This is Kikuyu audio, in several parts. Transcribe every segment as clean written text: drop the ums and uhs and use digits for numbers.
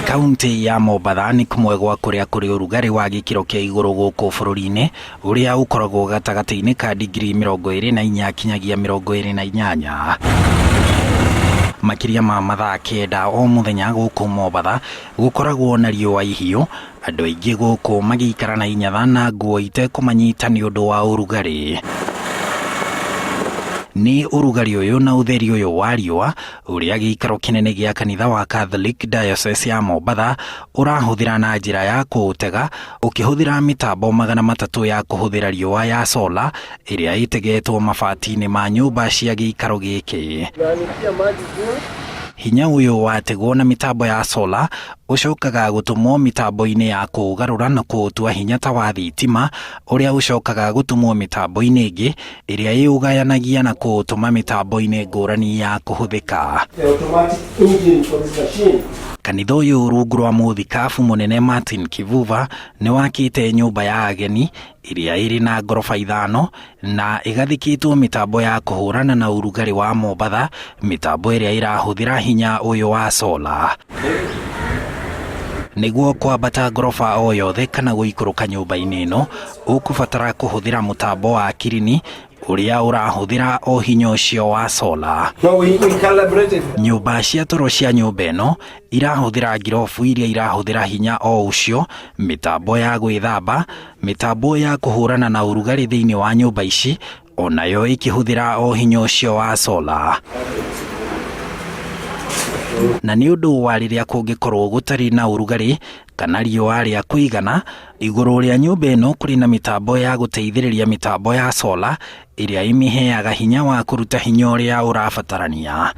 Kaunti ya Mombasa ni kumwe gwa kuria kuri urugari wa gikiro kia iguru guku bururi-ini uria ukoragwo gatagati-ini ka digrii 24 kinyagia 28. Makiria ma mathaa 9 o muthenya guku Mombasa gukoragwo na riua ihiu, andu aingi guku magikara na inyatha na nguo itekumanyita ni undu wa urugari. Ni urugari uyu na utheri uyu wa riua uria gikaro kinene gia kanitha wa Catholic Diocese ya Mombasa urahuthira na njira ya kuhutega ukihuthira mitambo 300 ya kuhuthira riua ya solar iria itegetwo mabati-ini ma nyumba cia gikaro giki. Hinya uyu wategwo na mitambo ya solar ucokaga gutumwo mitambo-ini ya kugarura na kutua hinya ta wa thitima uria ucokaga gutumwo mitambo-ini ingi iria iugayanagia na kutuma mitambo-ini ngurani ya kuhuthika. Kanitha uyu rungu rwa muthikabu munene Martin Kivuva ni wakite nyumba ya ageni iria iri na ngorofa 5 na igathikitwo mitambo ya kuhurana na urugari wa Mombasa, mitambo iria irahuthira hinya uyu wa solar. Niguo kwambata ngorofa o yothe kana guikuruka nyumba-ini ino ukubatara kuhuthira mutambo wa kirini uria urahuthira o hinya ucio wa solar. Nyumba cia toro cia nyumba ino irahuthira ngirobu iria irahuthira hinya o ucio, mitambo ya gwithamba, mitambo ya kuhurana na urugari thiini wa nyumba ici onayo ikihuthira o hinya ucio wa solar. Na ni undu wa riria kungikorwo gutari na urugari kana riua ria kuigana iguru ria nyumba ino kuri na mitambo ya guteithiriria mitambo ya solar iria imiheaga hinya wa kuruta hinya uria urabatarania.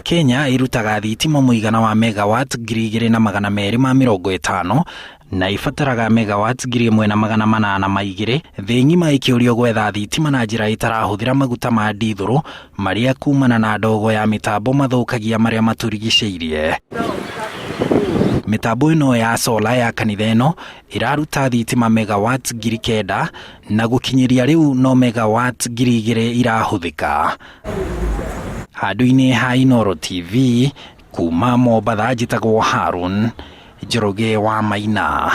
Kenya irutaga thitima muigana wa megawatt 2,250 na ifataraga megawatt 1,802 thi ng'ima ikiurio gwetha thitima na njira itarahuthira maguta ma dithuru maria kumana na ndogo ya mitambo mathukagia maria maturigiceirie. Mitambo ino ya solar ya kanitha ino iraruta thitima megawatt 9,000 na gukinyiria riu no megawatt 2,000 irahuthika. Handu-ini ha Inooro TV kuma Mombasa, njitagwo Harun Njoroge wa Maina.